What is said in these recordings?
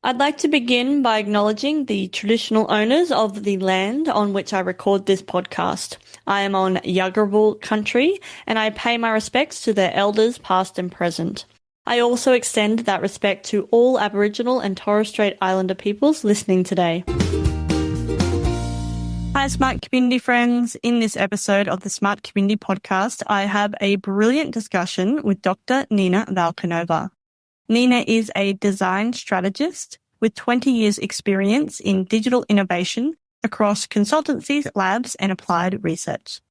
I'd like to begin by acknowledging the traditional owners of the land on which I record this podcast. I am on Yagarbal country, and I pay my respects to their elders past and present. I also extend that respect to all Aboriginal and Torres Strait Islander peoples listening today. Hi, Smart Community friends. In this episode of the Smart Community podcast, I have a brilliant discussion with Dr. Nina Valkanova. Nina is a design strategist with 20 years experience in digital innovation across consultancies, labs, and applied research.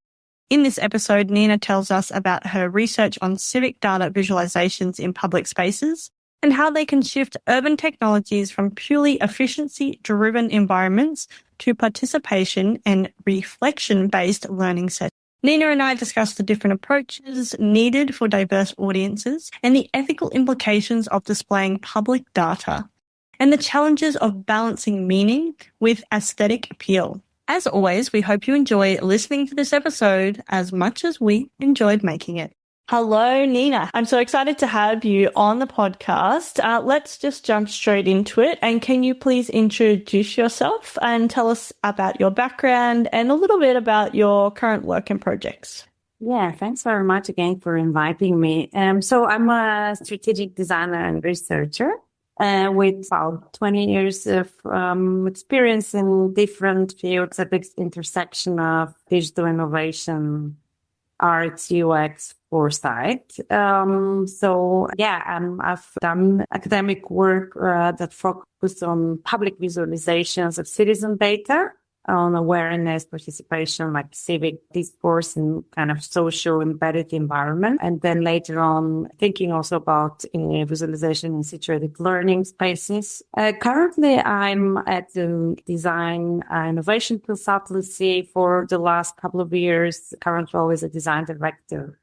In this episode, Nina tells us about her research on civic data visualizations in public spaces and how they can shift urban technologies from purely efficiency-driven environments to participation and reflection-based learning settings. Nina and I discussed the different approaches needed for diverse audiences and the ethical implications of displaying public data and the challenges of balancing meaning with aesthetic appeal. As always, we hope you enjoy listening to this episode as much as we enjoyed making it. Hello, Nina. I'm so excited to have you on the podcast. Let's just jump straight into it. And can you please introduce yourself and tell us about your background and a little bit about your current work and projects? Yeah, thanks very much again for inviting me. So I'm a strategic designer and researcher with about 20 years of experience in different fields at the intersection of digital innovation, arts, UX, foresight. I've done academic work that focused on public visualizations of citizen data, on awareness, participation, like civic discourse in kind of social embedded environment. And then later on, thinking also about visualization in situated learning spaces. Currently, I'm at the design innovation consultancy for the last couple of years. Current role is a design director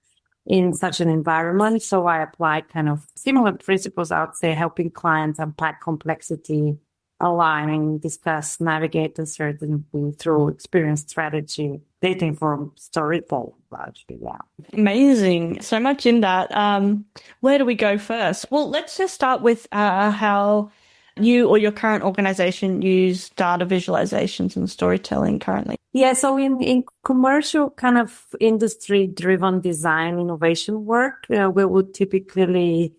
in such an environment. So I apply kind of similar principles, I would say, helping clients unpack complexity, aligning, discuss, navigate uncertainty through experience strategy, data-informed storytelling, largely. Yeah. Amazing. So much in that. Where do we go first? Well, let's just start with how you or your current organization use data visualizations and storytelling currently. Yeah, so in commercial kind of industry-driven design innovation work, we would typically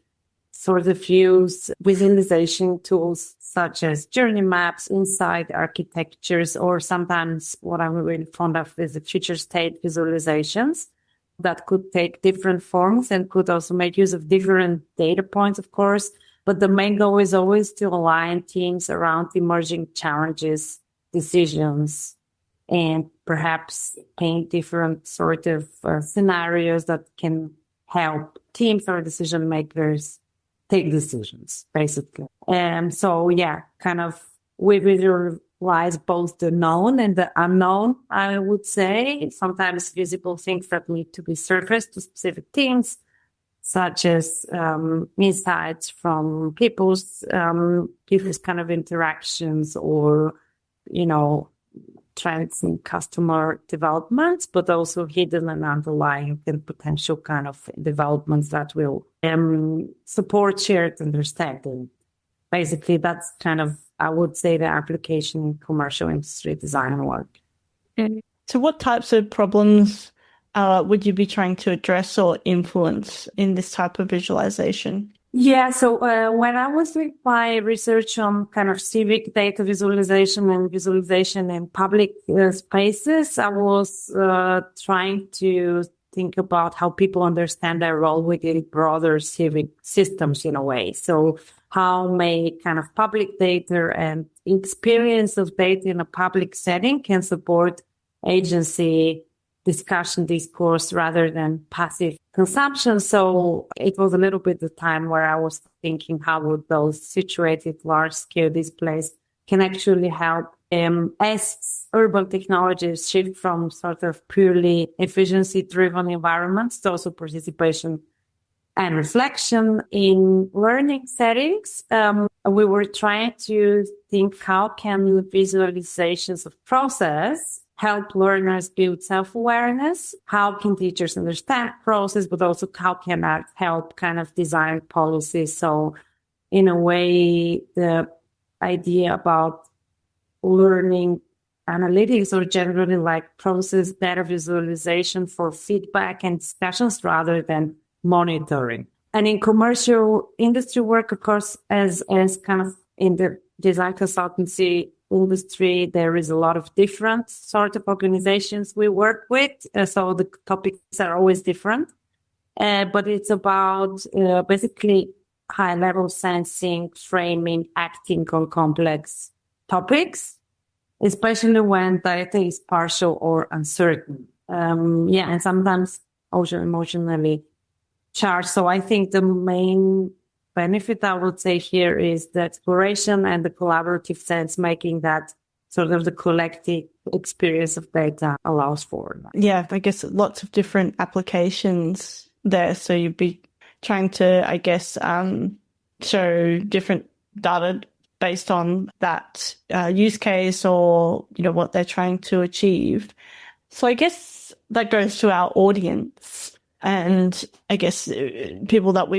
sort of use visualization tools such as journey maps, inside architectures, or sometimes what I'm really fond of is the future state visualizations that could take different forms and could also make use of different data points, of course. But the main goal is always to align teams around emerging challenges, decisions, and perhaps paint different sort of scenarios that can help teams or decision makers take decisions, basically. Kind of we visualize both the known and the unknown, I would say. Sometimes visible things that need to be surfaced to specific teams, such as insights from people's kind of interactions or, trends in customer developments, but also hidden and underlying and potential kind of developments that will support shared understanding. Basically, that's kind of, I would say, the application in commercial industry design work. So what types of problems would you be trying to address or influence in this type of visualization? Yeah, so when I was doing my research on kind of civic data visualization and visualization in public spaces, I was trying to think about how people understand their role within broader civic systems in a way. So how may kind of public data and experience of data in a public setting can support agency, discussion, discourse, rather than passive consumption. So it was a little bit the time where I was thinking how would those situated large-scale displays can actually help as urban technologies shift from sort of purely efficiency-driven environments to also participation and reflection in learning settings. We were trying to think how can visualizations of process help learners build self-awareness? How can teachers understand process, but also how can that help kind of design policies? So in a way, the idea about learning analytics or generally like process data visualization for feedback and discussions rather than monitoring. And in commercial industry work, of course, as kind of in the design consultancy industry, there is a lot of different sort of organizations we work with. So the topics are always different. But it's about basically high level sensing, framing, acting on complex topics, especially when data is partial or uncertain. And sometimes also emotionally charged. So I think the main benefit I would say here is the exploration and the collaborative sense making that sort of the collective experience of data allows for. Yeah, I guess lots of different applications there. So you'd be trying to, I guess, show different data based on that use case or, what they're trying to achieve. So I guess that goes to our audience and I guess people that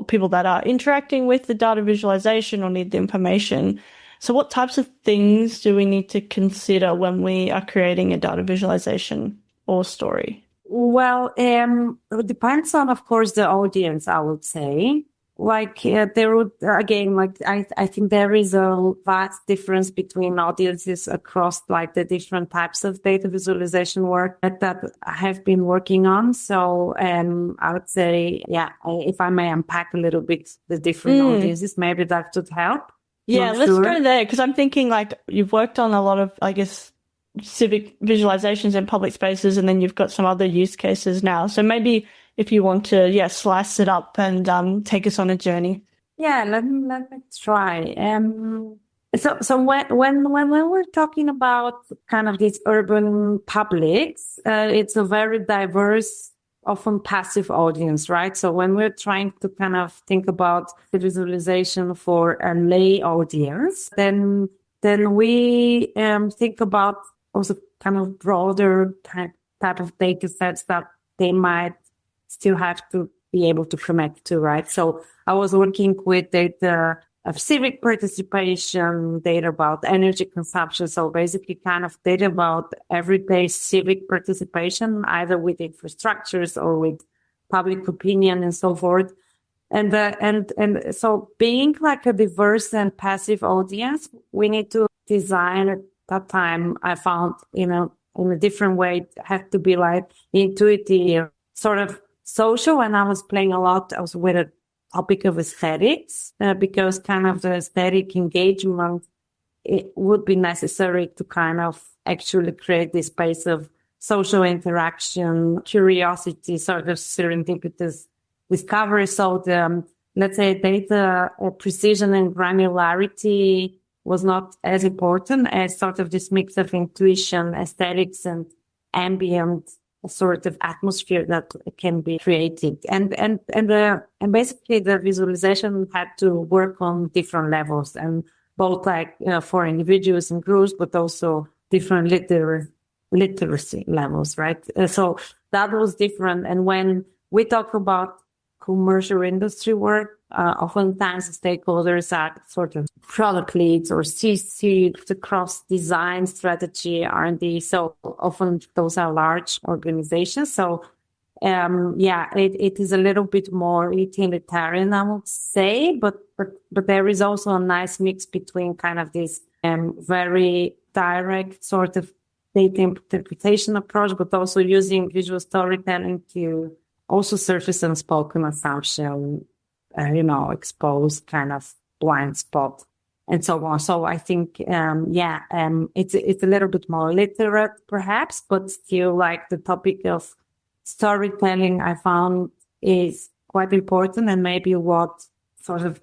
people that are interacting with the data visualization or need the information. So what types of things do we need to consider when we are creating a data visualization or story? Well, it depends on, of course, the audience, I would say. There would, again, I think there is a vast difference between audiences across the different types of data visualization work that I have been working on. So, I would say, if I may unpack a little bit the different audiences, maybe that would help. Yeah, let's go there because I'm thinking you've worked on a lot of, I guess, civic visualizations in public spaces, and then you've got some other use cases now. So maybe if you want to, slice it up and take us on a journey. Yeah, let me try. So when we're talking about kind of these urban publics, it's a very diverse, often passive audience, right? So when we're trying to kind of think about the visualization for a lay audience, then we think about also kind of broader type of data sets that they might still have to be able to connect to, right? So I was working with data of civic participation, data about energy consumption. So basically kind of data about everyday civic participation, either with infrastructures or with public opinion and so forth. And so being like a diverse and passive audience, we need to design at that time. I found, in a different way, it had to be intuitive, sort of social. And I was playing a lot also with a topic of aesthetics, because kind of the aesthetic engagement, it would be necessary to kind of actually create this space of social interaction, curiosity, sort of serendipitous discovery. So let's say data precision and granularity was not as important as sort of this mix of intuition, aesthetics, and ambient sort of atmosphere that can be created. And basically the visualization had to work on different levels, and both for individuals and groups, but also different literacy levels, right? So that was different. And when we talk about commercial industry work, oftentimes the stakeholders are sort of product leads or C-suite across design, strategy, R&D. So often those are large organizations. So, it is a little bit more utilitarian, I would say, but there is also a nice mix between kind of this, very direct sort of data interpretation approach, but also using visual storytelling to also surface unspoken assumption, expose kind of blind spot and so on. So I think, it's a little bit more literate perhaps, but still the topic of storytelling I found is quite important, and maybe what sort of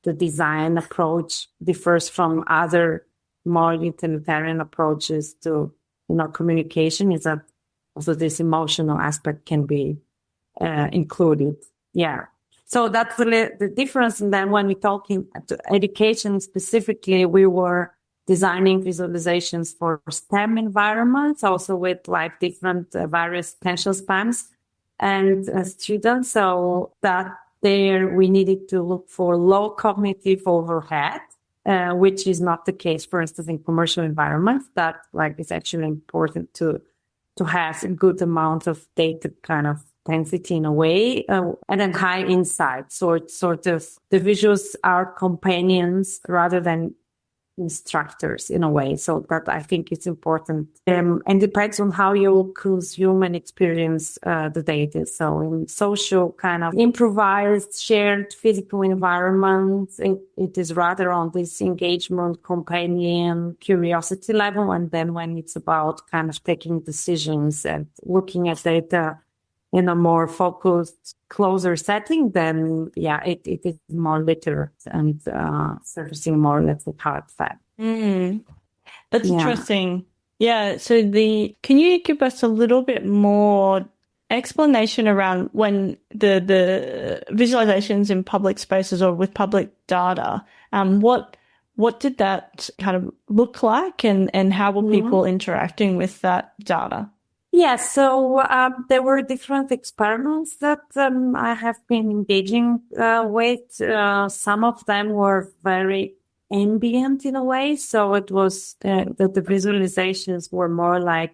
the design approach differs from other more utilitarian approaches to, communication is that also this emotional aspect can be included. Yeah. So that's the difference. And then when we talk to education specifically, we were designing visualizations for STEM environments, also with different various attention spans and students. So that there we needed to look for low cognitive overhead which is not the case, for instance, in commercial environments. That like is actually important to have a good amount of data kind of density in a way, and then high insight. So it's sort of the visuals are companions rather than instructors in a way. So that I think it's important, and depends on how you consume and experience the data. So in social kind of improvised, shared physical environments, it is rather on this engagement, companion, curiosity level. And then when it's about kind of taking decisions and looking at data in a more focused, closer setting, then it is more literate and surfacing more, let's say, hard fact. That's interesting. Yeah. So can you give us a little bit more explanation around when the visualizations in public spaces or with public data? What did that kind of look like, and how were people interacting with that data? Yeah, so there were different experiments that I have been engaging with. Some of them were very ambient in a way. So it was the visualizations were more like,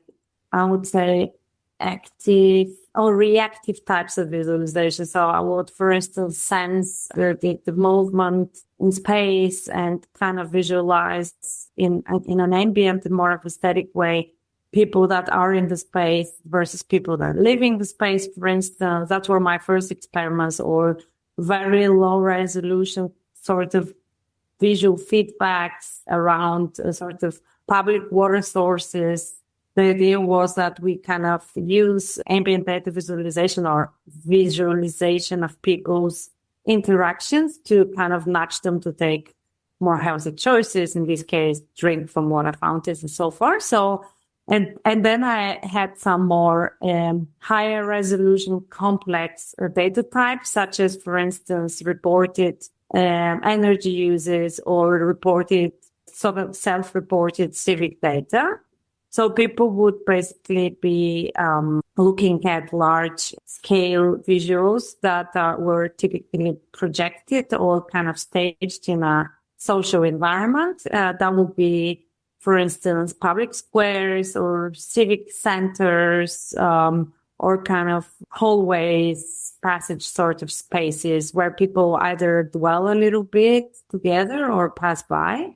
I would say, active or reactive types of visualization. So I would, for instance, sense the movement in space and kind of visualize in an ambient and more of a static way people that are in the space versus people that live in the space, for instance. That were my first experiments, or very low resolution sort of visual feedbacks around sort of public water sources. The idea was that we kind of use ambient data visualization or visualization of people's interactions to kind of nudge them to take more healthy choices, in this case, drink from water fountains and so forth. So, and then I had some more higher resolution complex data types, such as, for instance, reported energy uses or reported sort of self-reported civic data. So people would basically be looking at large scale visuals that were typically projected or kind of staged in a social environment. That would be, for instance, public squares or civic centers, or kind of hallways, passage sort of spaces where people either dwell a little bit together or pass by.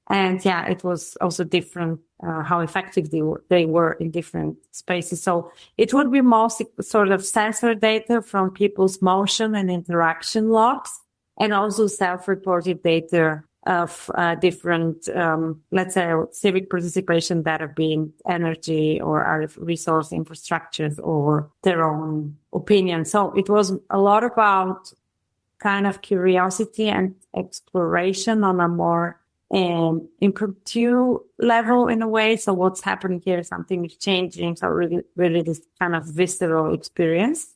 And it was also different how effective they were in different spaces. So it would be mostly sort of sensor data from people's motion and interaction logs, and also self-reported data of different, let's say, civic participation data, being energy or other resource infrastructures or their own opinion. So it was a lot about kind of curiosity and exploration on a more impromptu level in a way. So what's happening here? Something is changing. So really this kind of visceral experience.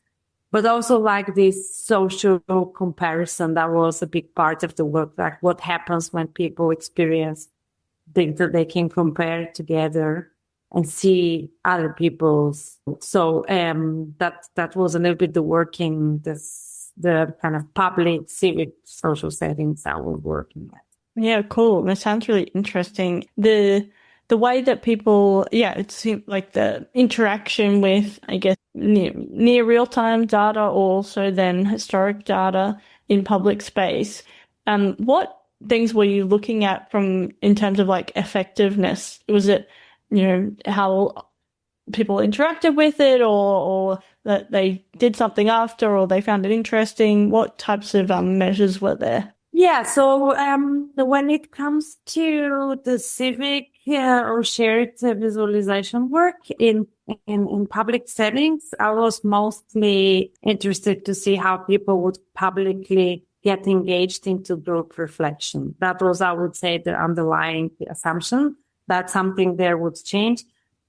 But also like this social comparison, that was a big part of the work. Like what happens when people experience things that they can compare together and see other people's. So that was a little bit the work in the kind of public, civic, social settings I was working at. Yeah, cool. That sounds really interesting. The way that people, it seems like the interaction with, I guess, near real-time data, or also then historic data in public space. What things were you looking at in terms of like effectiveness? Was it, how people interacted with it, or that they did something after, or they found it interesting? What types of measures were there? Yeah, so when it comes to the civic or shared visualization work in public settings, I was mostly interested to see how people would publicly get engaged into group reflection. That was, I would say, the underlying assumption that something there would change.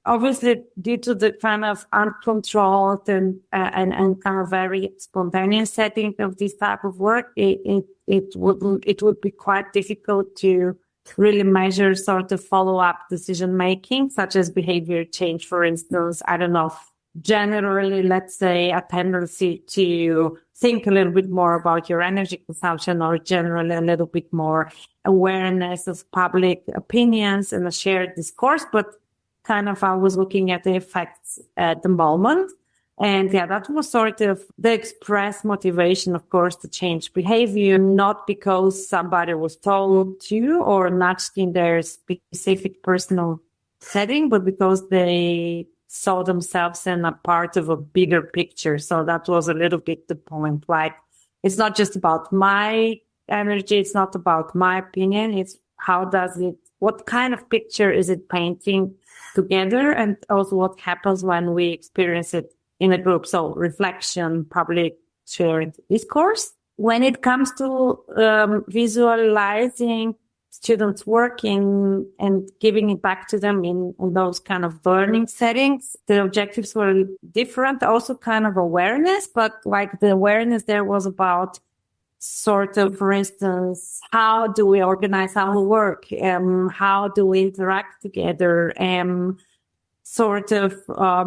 Obviously, due to the kind of uncontrolled and kind of very spontaneous setting of this type of work, it would be quite difficult to really measure sort of follow-up decision making, such as behavior change, for instance. I don't know, generally, let's say, a tendency to think a little bit more about your energy consumption, or generally a little bit more awareness of public opinions and a shared discourse. But kind of I was looking at the effects at the moment. And yeah, that was sort of the express motivation, of course, to change behavior, not because somebody was told to or nudged in their specific personal setting, but because they saw themselves in a part of a bigger picture. So that was a little bit the point. Like, it's not just about my energy. It's not about my opinion. It's what kind of picture is it painting together? And also what happens when we experience it in a group. So reflection, public shared discourse. When it comes to visualizing students' working and giving it back to them in those kind of learning settings, the objectives were different, also kind of awareness, but like the awareness there was about sort of, for instance, how do we organize our work? How do we interact together? Sort of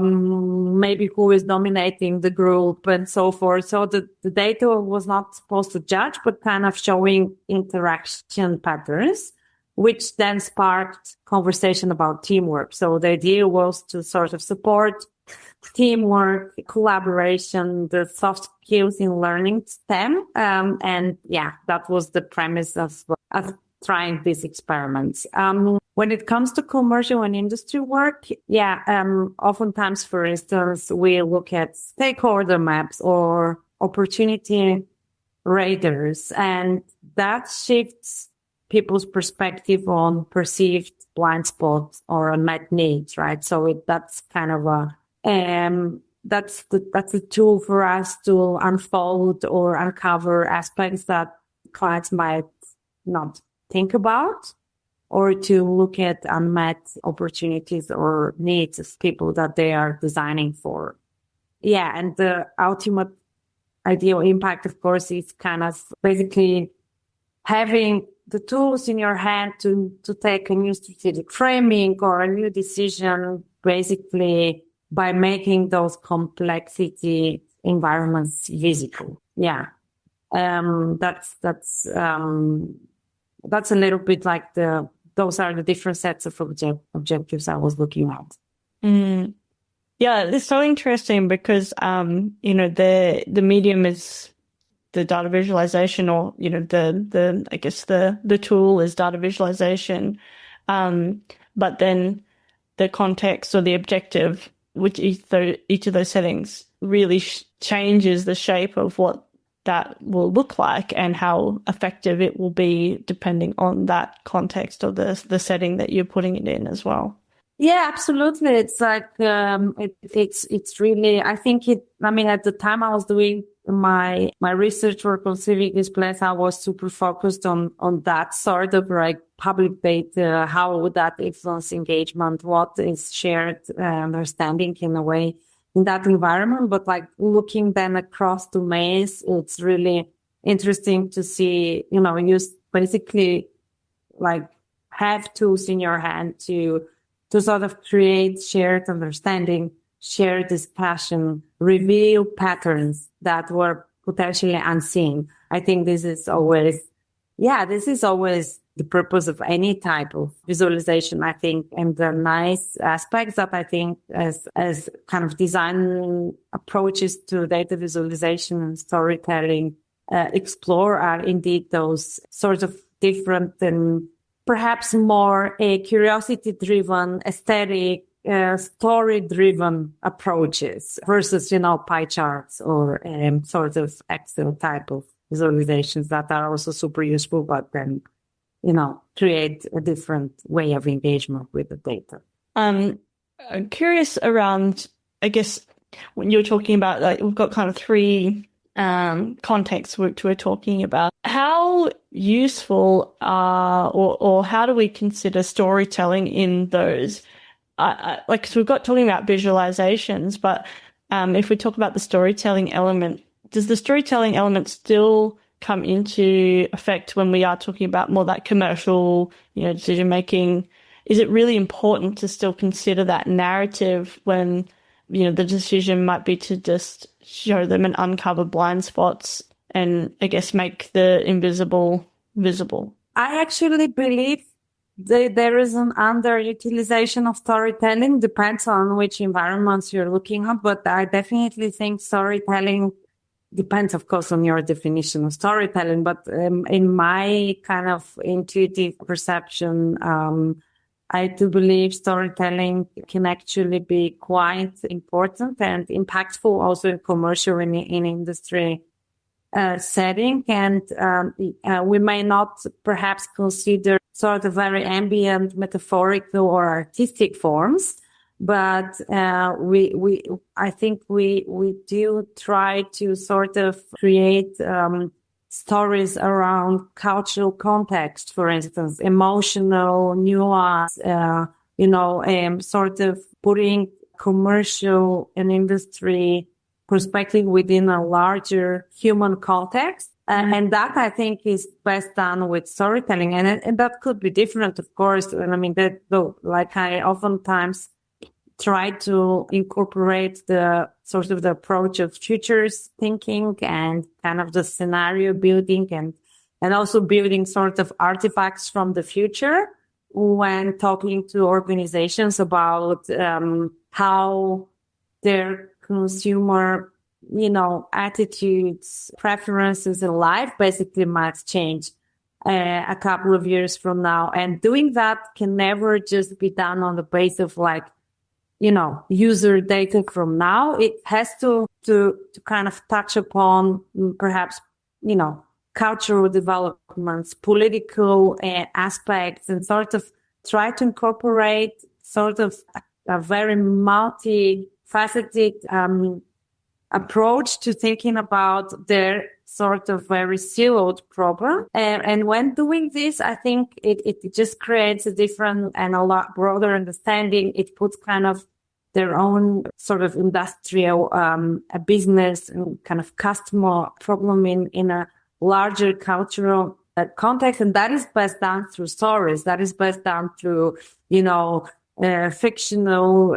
maybe who is dominating the group and so forth. So the data was not supposed to judge, but kind of showing interaction patterns, which then sparked conversation about teamwork. So the idea was to sort of support teamwork, collaboration, the soft skills in learning STEM. And yeah, that was the premise of trying these experiments. When it comes to commercial and industry work, oftentimes, for instance, we look at stakeholder maps or opportunity radars, and that shifts people's perspective on perceived blind spots or unmet needs, right? So that's kind of that's a tool for us to unfold or uncover aspects that clients might not think about, or to look at unmet opportunities or needs of people that they are designing for. Yeah, and the ultimate ideal impact, of course, is kind of basically having the tools in your hand to take a new strategic framing or a new decision, basically by making those complexity environments visible. Yeah, that's a little bit like those are the different sets of objectives I was looking at. Mm. Yeah, it's so interesting because, the medium is the data visualization, or, I guess the tool is data visualization. But then the context or the objective, which each of those settings really changes the shape of what that will look like and how effective it will be depending on that context or the setting that you're putting it in as well. Yeah, absolutely. It's like, it's really, I mean, at the time I was doing my research work on civic displays, I was super focused on that sort of like public data. How would that influence engagement? What is shared understanding in a way in that environment? But like looking then across domains, it's really interesting to see, you basically like have tools in your hand to sort of create shared understanding, shared discussion, reveal patterns that were potentially unseen. I think this is always the purpose of any type of visualization, I think. And the nice aspects that I think as kind of design approaches to data visualization and storytelling explore are indeed those sorts of different and perhaps more curiosity-driven, aesthetic, story-driven approaches versus, pie charts or sort of Excel type of visualizations that are also super useful, but then, create a different way of engagement with the data. I'm curious around, I guess, when you're talking about, like, we've got kind of three contexts which we're talking about. How useful or how do we consider storytelling in those? So we've got talking about visualizations, but if we talk about the storytelling element, does the storytelling element still come into effect when we are talking about more that commercial, decision making? Is it really important to still consider that narrative when the decision might be to just show them and uncover blind spots and I guess make the invisible visible. I actually believe there is an underutilization of storytelling. Depends on which environments you're looking at, but I definitely think storytelling depends, of course, on your definition of storytelling. But in my kind of intuitive perception, I do believe storytelling can actually be quite important and impactful also in commercial and in industry setting. And we may not perhaps consider sort of very ambient, metaphorical or artistic forms, but I think we do try to sort of create stories around cultural context, for instance, emotional nuance, sort of putting commercial and industry perspective within a larger human context. And that I think is best done with storytelling. And that could be different, of course. And I mean, like I oftentimes try to incorporate the sort of the approach of futures thinking and kind of the scenario building and also building sort of artifacts from the future when talking to organizations about how their consumer, attitudes, preferences in life basically might change a couple of years from now. And doing that can never just be done on the basis of user data from now. It has to kind of touch upon perhaps, cultural developments, political aspects, and sort of try to incorporate sort of a very multifaceted approach to thinking about their sort of very siloed problem. And when doing this, I think it just creates a different and a lot broader understanding. It puts kind of their own sort of industrial, a business and kind of customer problem in a larger cultural context. And that is best done through stories. That is best done through, fictional,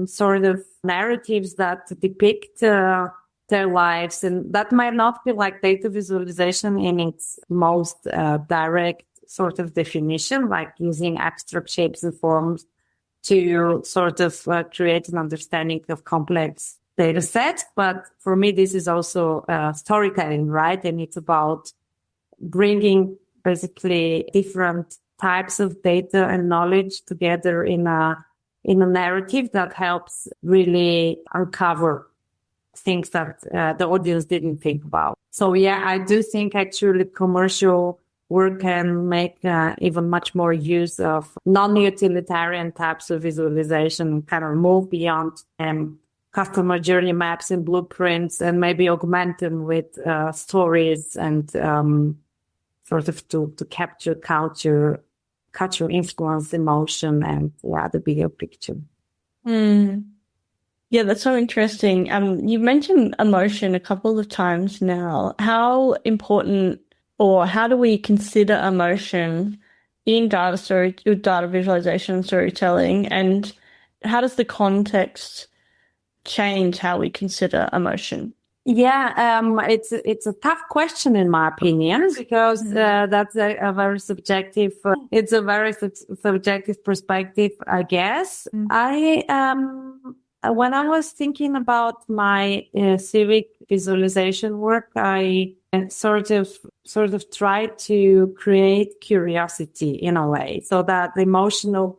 sort of narratives that depict, their lives. And that might not be like data visualization in its most, direct sort of definition, like using abstract shapes and forms to sort of create an understanding of complex data sets. But for me, this is also storytelling, right? And it's about bringing basically different types of data and knowledge together in a narrative that helps really uncover things that the audience didn't think about. So yeah, I do think actually commercial work can make even much more use of non-utilitarian types of visualization, kind of move beyond customer journey maps and blueprints, and maybe augment them with stories and sort of to capture culture influence, emotion, and the bigger picture. Yeah, that's so interesting. You've mentioned emotion a couple of times now. How important or how do we consider emotion in data visualization and storytelling, and how does the context change how we consider emotion? Yeah, it's a tough question in my opinion, because that's a very subjective. It's a very subjective perspective, I guess. When I was thinking about my civic visualization work, I sort of tried to create curiosity in a way, so that the emotional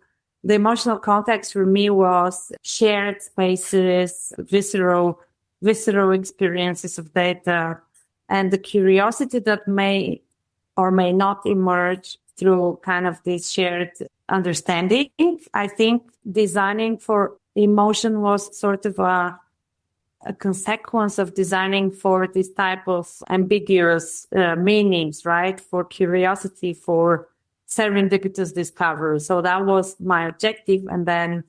context for me was shared spaces, visceral experiences of data, and the curiosity that may or may not emerge through kind of this shared understanding. I think designing for emotion was sort of a consequence of designing for this type of ambiguous meanings, right? For curiosity, for serendipitous discovery. So that was my objective. And then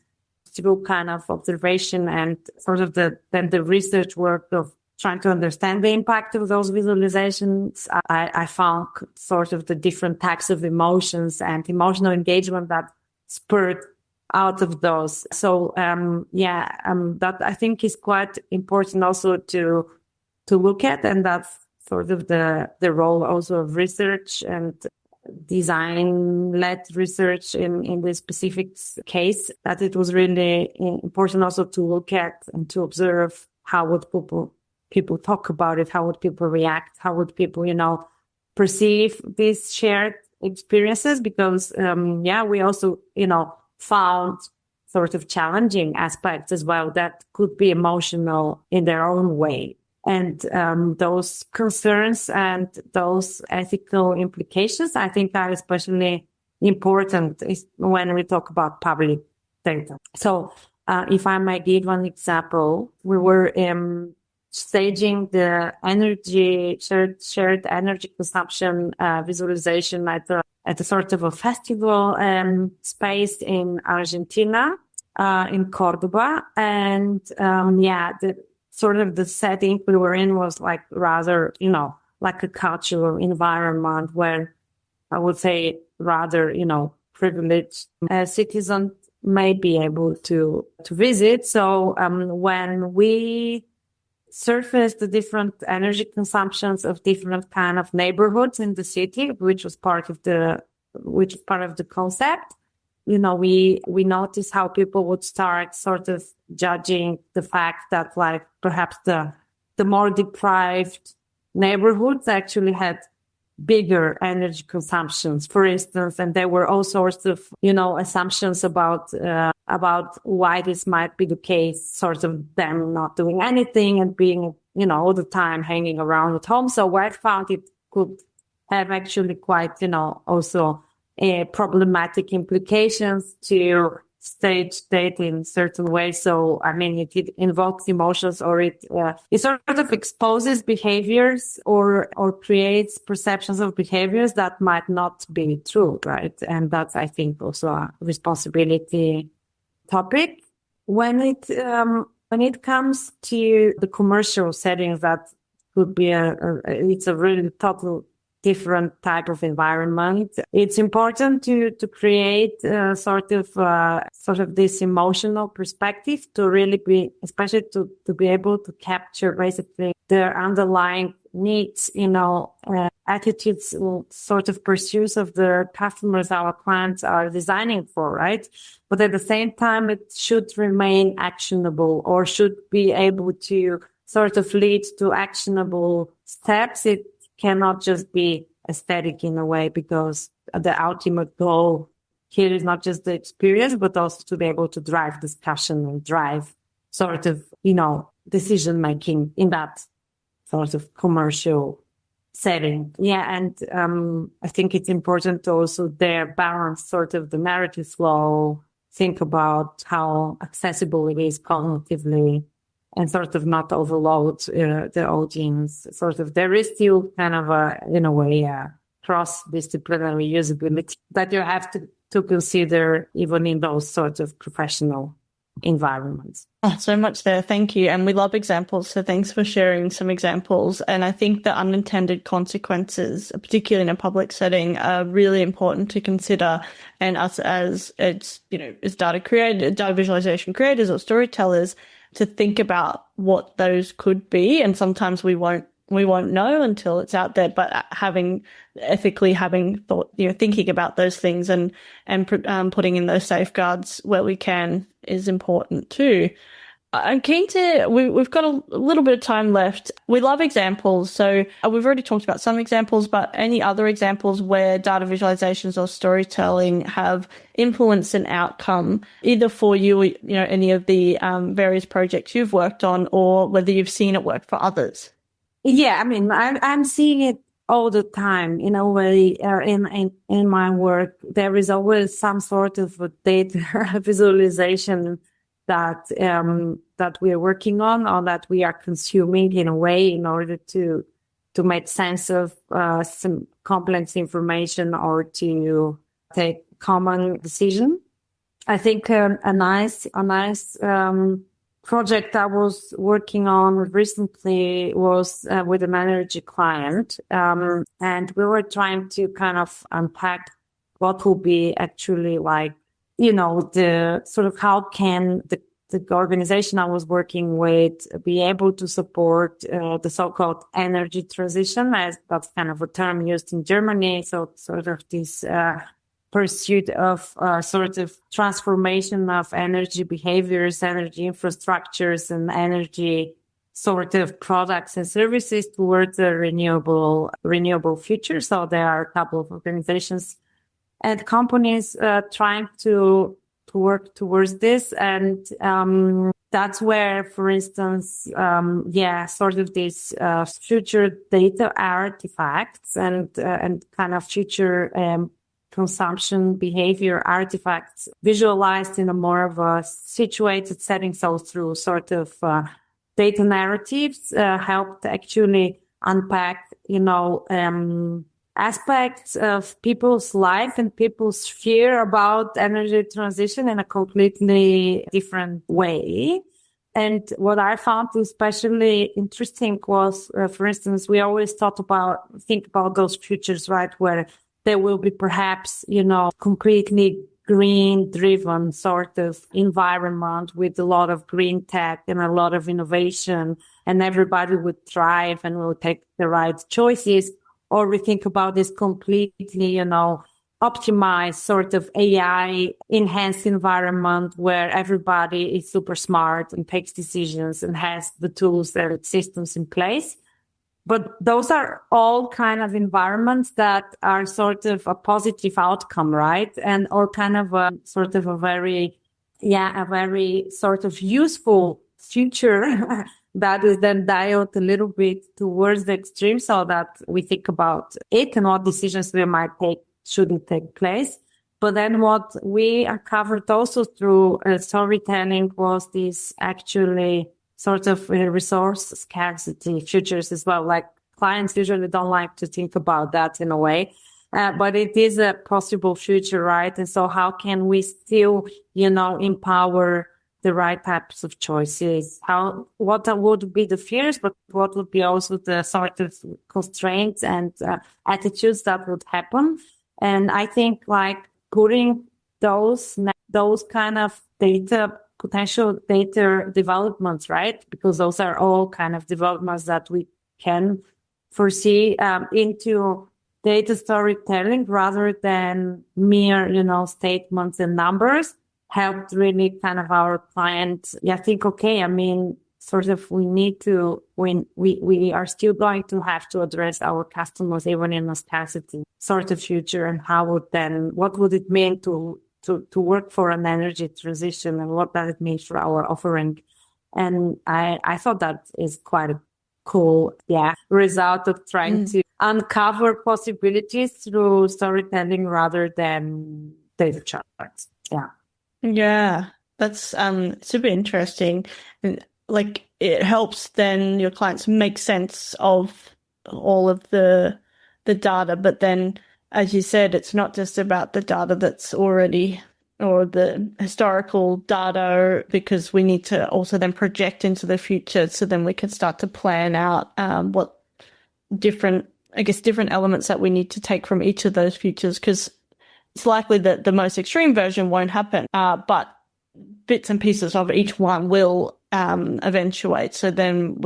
through kind of observation and sort of the research work of trying to understand the impact of those visualizations, I found sort of the different types of emotions and emotional engagement that spurred out of those. So, that I think is quite important also to look at. And that's sort of the role also of research and design-led research in this specific case, that it was really important also to look at and to observe how would people talk about it, how would people react, how would people, perceive these shared experiences, because, we also, found sort of challenging aspects as well that could be emotional in their own way. And those concerns and those ethical implications, I think, are especially important when we talk about public data. So if I might give one example, we were staging the shared energy consumption visualization at a sort of a festival space in Argentina, in Cordoba. And the setting we were in was like rather, like a cultural environment where I would say rather, privileged citizens may be able to visit. So when we surfaced the different energy consumptions of different kind of neighborhoods in the city, which was part of the concept, we noticed how people would start sort of judging the fact that like perhaps the more deprived neighborhoods actually had bigger energy consumptions, for instance, and there were all sorts of, assumptions about why this might be the case, sort of them not doing anything and being, all the time hanging around at home. So I found it could have actually quite, also problematic implications to stage data in certain ways. So, I mean, it invokes emotions, or it sort of exposes behaviors or creates perceptions of behaviors that might not be true, right? And that's, I think, also a responsibility topic. When it comes to the commercial settings, that could be it's a really total different type of environment. It's important to create sort of this emotional perspective to really be, especially to be able to capture basically their underlying needs, attitudes, sort of pursuits of the customers our clients are designing for, right? But at the same time, it should remain actionable, or should be able to sort of lead to actionable steps. It cannot just be aesthetic in a way, because the ultimate goal here is not just the experience, but also to be able to drive discussion and drive sort of, decision making in that sort of commercial setting. Yeah. And I think it's important to also there balance sort of the narrative flow, think about how accessible it is cognitively, and sort of not overload the audience. Sort of there is still kind of in a way, cross-disciplinary usability that you have to consider even in those sorts of professional environments. Oh, so much there. Thank you. And we love examples. So thanks for sharing some examples. And I think the unintended consequences, particularly in a public setting, are really important to consider. And us as as data visualization creators or storytellers, to think about what those could be. And sometimes we won't know until it's out there, but having thought, thinking about those things and putting in those safeguards where we can is important too. I'm keen to, we've got a little bit of time left. We love examples. So we've already talked about some examples, but any other examples where data visualizations or storytelling have influenced an outcome, either for you, any of the various projects you've worked on, or whether you've seen it work for others? Yeah, I mean, I'm seeing it all the time in a way. In my work, there is always some sort of a data visualization that we are working on, or that we are consuming in a way in order to make sense of some complex information, or to take common decision. I think a nice project I was working on recently was with an energy client, and we were trying to kind of unpack what would be actually like the sort of how can the organization I was working with be able to support the so-called energy transition, as that's kind of a term used in Germany. So sort of this pursuit of sort of transformation of energy behaviors, energy infrastructures, and energy sort of products and services towards a renewable future. So there are a couple of organizations and companies trying to work towards this. And that's where, for instance, sort of these future data artifacts and kind of future consumption behavior artifacts visualized in a more of a situated setting. So through sort of data narratives helped actually unpack, aspects of people's life and people's fear about energy transition in a completely different way. And what I found especially interesting was, for instance, we always think about those futures, right, where there will be perhaps, completely green driven sort of environment with a lot of green tech and a lot of innovation, and everybody would thrive and will take the right choices. Or we think about this completely, optimized sort of AI enhanced environment where everybody is super smart and takes decisions and has the tools and systems in place. But those are all kind of environments that are sort of a positive outcome, right? And or kind of a sort of a very sort of useful future that is then dialed a little bit towards the extreme so that we think about it and what decisions we might take shouldn't take place. But then what we uncovered also through storytelling was this actually sort of resource scarcity futures as well. Like clients usually don't like to think about that in a way. But it is a possible future, right? And so how can we still, empower the right types of choices? What would be the fears, but what would be also the sort of constraints and attitudes that would happen? And I think like putting those kind of potential data developments, right? Because those are all kind of developments that we can foresee into data storytelling rather than mere, statements and numbers helped really kind of our clients. Think, okay, I mean, sort of we are still going to have to address our customers even in a scarcity sort of future. And what would it mean to work for an energy transition and what does it mean for our offering? And I thought that is quite a cool, result of trying to uncover possibilities through storytelling rather than data charts. Yeah, that's super interesting. And like it helps then your clients make sense of all of the data, but then as you said, it's not just about the data that's already or the historical data, because we need to also then project into the future. So then we can start to plan out what different elements that we need to take from each of those futures, because it's likely that the most extreme version won't happen, but bits and pieces of each one will eventuate. So then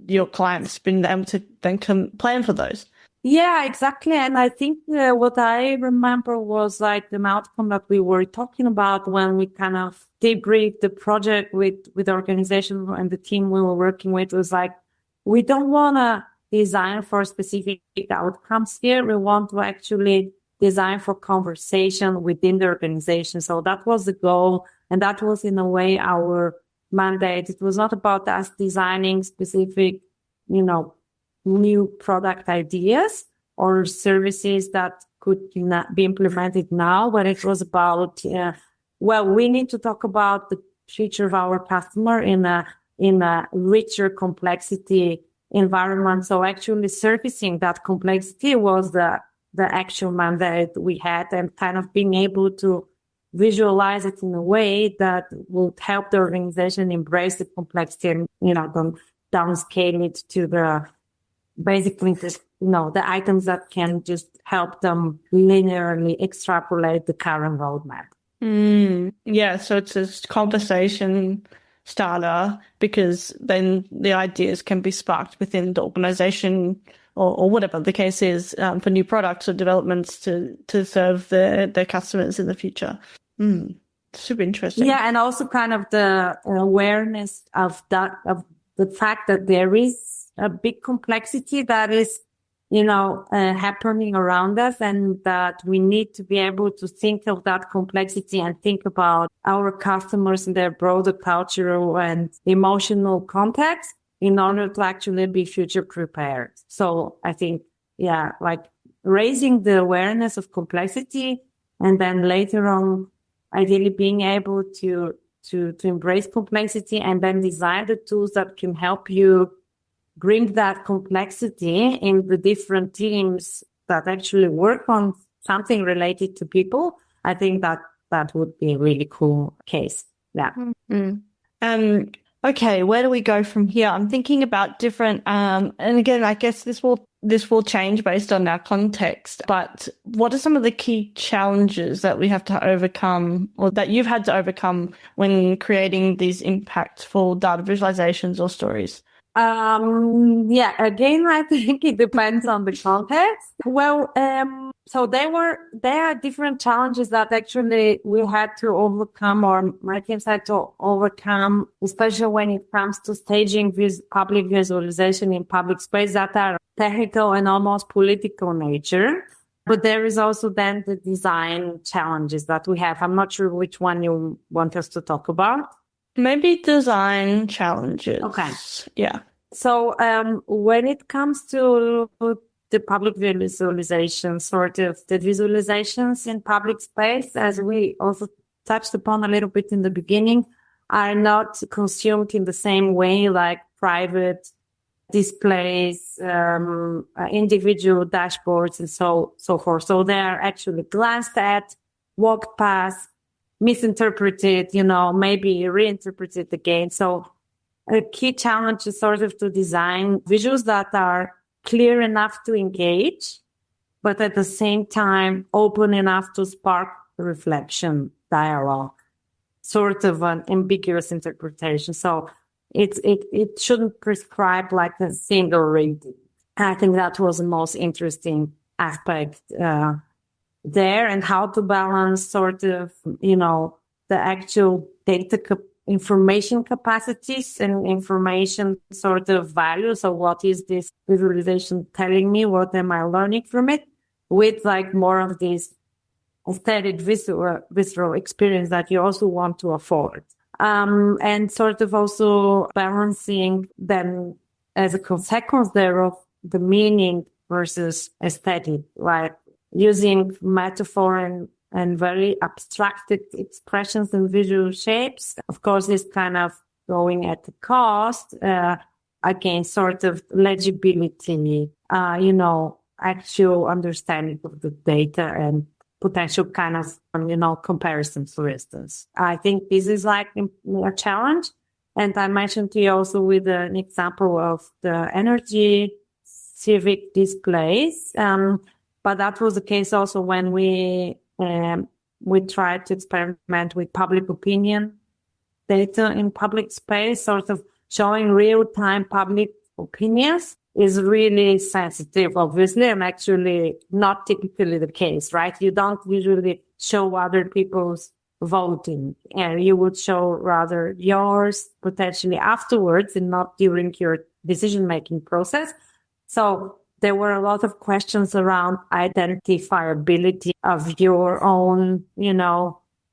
your client's been able to then plan for those. Yeah, exactly. And I think what I remember was like the outcome that we were talking about when we kind of debriefed the project with the organization and the team we were working with was like, we don't want to design for specific outcomes here. We want to actually design for conversation within the organization. So that was the goal. And that was in a way our mandate. It was not about us designing specific, new product ideas or services that could be implemented now, but it was about, we need to talk about the future of our customer in a richer complexity environment. So actually surfacing that complexity was the actual mandate we had, and kind of being able to visualize it in a way that would help the organization embrace the complexity and, downscale it to the items that can just help them linearly extrapolate the current roadmap. Yeah, so it's a conversation starter because then the ideas can be sparked within the organization or whatever the case is, for new products or developments to serve their customers in the future. Super interesting. Yeah, and also kind of the awareness of the fact that there is a big complexity that is, happening around us, and that we need to be able to think of that complexity and think about our customers and their broader cultural and emotional context in order to actually be future prepared. So I think, yeah, like raising the awareness of complexity, and then later on, ideally being able to embrace complexity and then design the tools that can help you bring that complexity in the different teams that actually work on something related to people. I think that would be a really cool case. Yeah. Okay, where do we go from here? I'm thinking about different, and again, I guess this will change based on our context, but what are some of the key challenges that we have to overcome, or that you've had to overcome when creating these impactful data visualizations or stories? Yeah, again, I think it depends on the context. Well, so there are different challenges that actually we had to overcome, or my teams had to overcome, especially when it comes to staging public visualization in public space that are technical and almost political nature. But there is also then the design challenges that we have. I'm not sure which one you want us to talk about. Maybe design challenges. Okay. Yeah. So when it comes to the public visualization, sort of the visualizations in public space, as we also touched upon a little bit in the beginning, are not consumed in the same way like private displays, individual dashboards, and so forth. So they are actually glanced at, walked past, misinterpreted, maybe reinterpreted again. So a key challenge is sort of to design visuals that are clear enough to engage, but at the same time open enough to spark reflection, dialogue, sort of an ambiguous interpretation. So it shouldn't prescribe like a single reading. I think that was the most interesting aspect there, and how to balance sort of, the actual data information capacities and information sort of value. So what is this visualization telling me? What am I learning from it? With like more of this aesthetic visceral experience that you also want to afford. And sort of also balancing then as a consequence thereof, the meaning versus aesthetic, like using metaphor and very abstracted expressions and visual shapes. Of course, it's kind of going at the cost, against sort of legibility, actual understanding of the data and potential kind of, comparisons, for instance. I think this is like a challenge. And I mentioned to you also with an example of the energy civic displays. But that was the case also when we tried to experiment with public opinion data in public space, sort of showing real-time public opinions is really sensitive, obviously, and actually not typically the case, right? You don't usually show other people's voting, and you would show rather yours potentially afterwards and not during your decision-making process. So there were a lot of questions around identifiability of your own,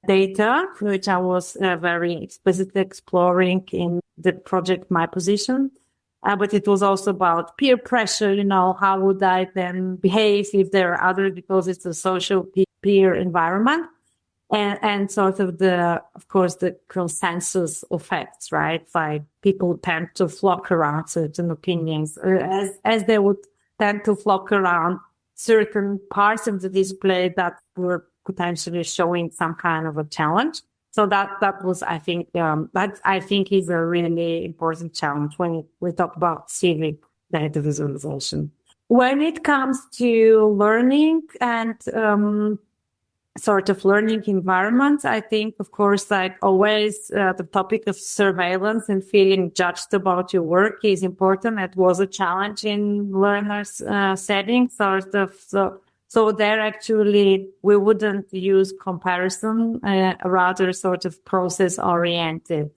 data, which I was very explicitly exploring in the project My Position. But it was also about peer pressure, how would I then behave if there are others, because it's a social peer environment. And sort of of course, the consensus effects, right? Like people tend to flock around certain opinions, as they would tend to flock around certain parts of the display that were potentially showing some kind of a challenge. So that was, I think, that I think is a really important challenge when we talk about civic data visualization. When it comes to learning and sort of learning environment. I think, of course, like always, the topic of surveillance and feeling judged about your work is important. It was a challenge in learners settings, sort of. So there actually, we wouldn't use comparison, rather sort of process oriented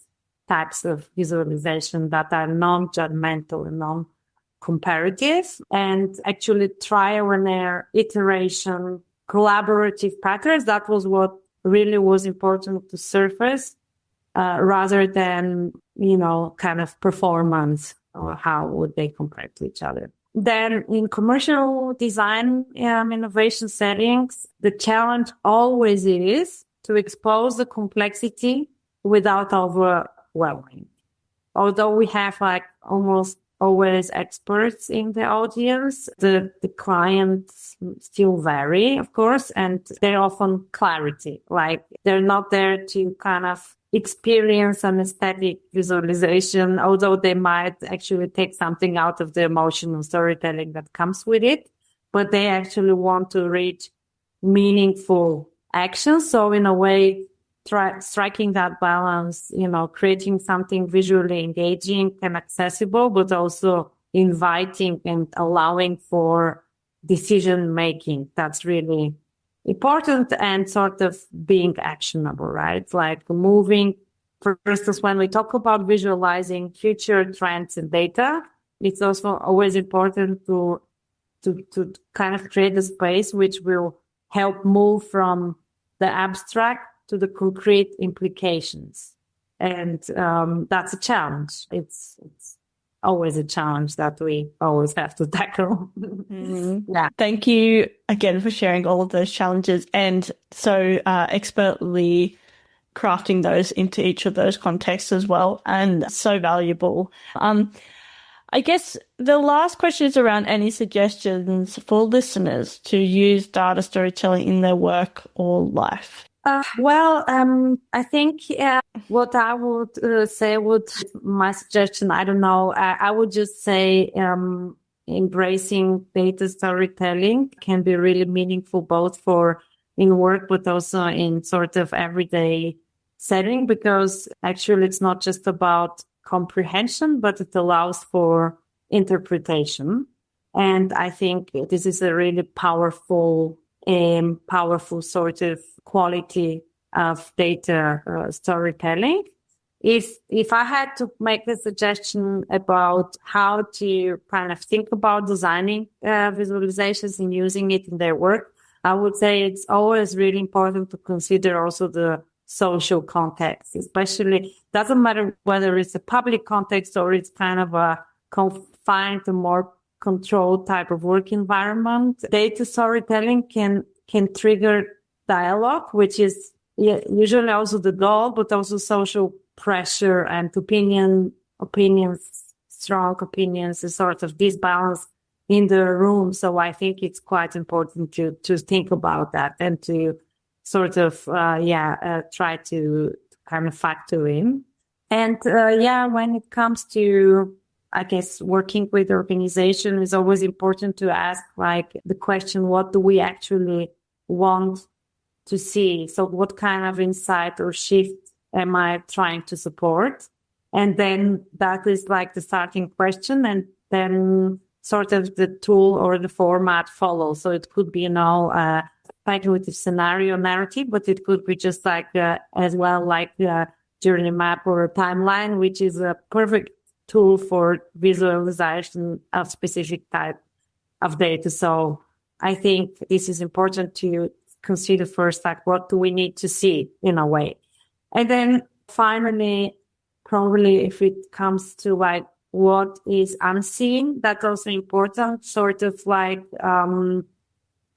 types of visualization that are non-judgmental and non-comparative, and actually trial and error, iteration, collaborative patterns. That was what really was important to surface, rather than, kind of performance or how would they compare to each other. Then in commercial design innovation settings, the challenge always is to expose the complexity without overwhelming. Although we have like almost always experts in the audience, the clients still vary, of course, and they're often clarity. Like they're not there to kind of experience an aesthetic visualization, although they might actually take something out of the emotional storytelling that comes with it, but they actually want to reach meaningful action. So in a way, striking that balance, creating something visually engaging and accessible, but also inviting and allowing for decision making. That's really important, and sort of being actionable, right? Like moving, for instance, when we talk about visualizing future trends and data, it's also always important to kind of create a space which will help move from the abstract to the concrete implications. And that's a challenge. It's always a challenge that we always have to tackle. Mm-hmm. Yeah. Thank you again for sharing all of those challenges and so expertly crafting those into each of those contexts as well, and so valuable. I guess the last question is around any suggestions for listeners to use data storytelling in their work or life. I think what I would say my suggestion, I don't know, I would just say embracing data storytelling can be really meaningful both for in work, but also in sort of everyday setting, because actually it's not just about comprehension, but it allows for interpretation. And I think this is a really powerful sort of quality of data storytelling. If I had to make a suggestion about how to kind of think about designing visualizations and using it in their work, I would say it's always really important to consider also the social context, especially doesn't matter whether it's a public context or it's kind of a confined to more controlled type of work environment. Data storytelling can trigger dialogue, which is usually also the goal, but also social pressure and strong opinions, a sort of disbalance in the room. So I think it's quite important to think about that and to sort of, try to kind of factor in. And, when it comes to, I guess, working with the organization, it's always important to ask like the question, what do we actually want to see? So what kind of insight or shift am I trying to support? And then that is like the starting question, and then sort of the tool or the format follows. So it could be, speculative scenario narrative, but it could be just like, as well, like a journey map or a timeline, which is a perfect tool for visualization of specific type of data. So I think this is important to consider first, like what do we need to see in a way? And then finally, probably if it comes to like what is unseen, that's also important, sort of like,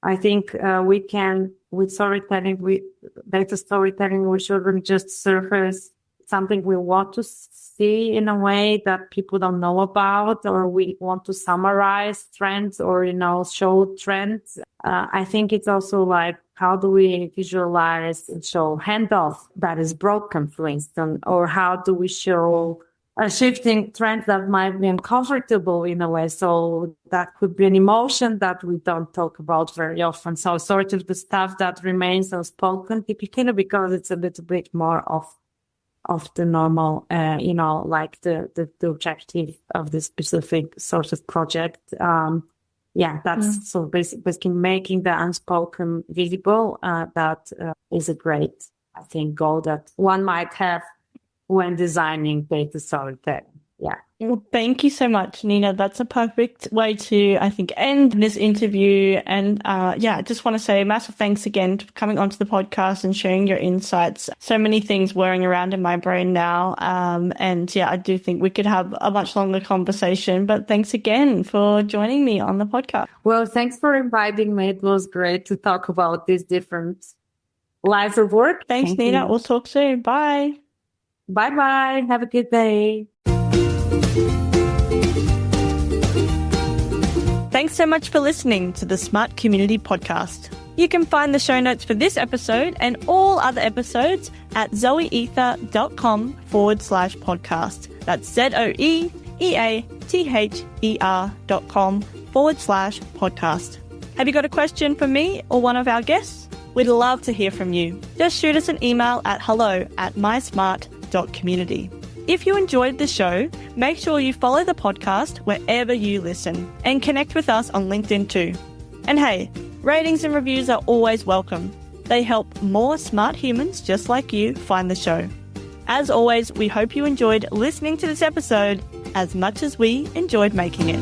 I think we can, with storytelling, data storytelling, we shouldn't just surface something we want to see in a way that people don't know about, or we want to summarize trends or, show trends. I think it's also like, how do we visualize and show handoff that is broken, for instance, or how do we show shifting trends that might be uncomfortable in a way. So that could be an emotion that we don't talk about very often. So sort of the stuff that remains unspoken, typically because it's a little bit more of the normal, like the objective of this specific sort of project. That's so basically making the unspoken visible. That is a great, I think, goal that one might have when designing data storytelling. Yeah. Well, thank you so much, Nina. That's a perfect way to, I think, end this interview. And I just want to say massive thanks again for coming onto the podcast and sharing your insights. So many things whirring around in my brain now. I do think we could have a much longer conversation. But thanks again for joining me on the podcast. Well, thanks for inviting me. It was great to talk about these different lines of work. Thanks, Nina. You. We'll talk soon. Bye. Bye-bye. Have a good day. Thanks so much for listening to the Smart Community Podcast. You can find the show notes for this episode and all other episodes at zoeether.com/podcast. That's zoeather.com/podcast. Have you got a question for me or one of our guests? We'd love to hear from you. Just shoot us an email at hello@mysmart.community. If you enjoyed the show, make sure you follow the podcast wherever you listen and connect with us on LinkedIn too. And hey, ratings and reviews are always welcome. They help more smart humans just like you find the show. As always, we hope you enjoyed listening to this episode as much as we enjoyed making it.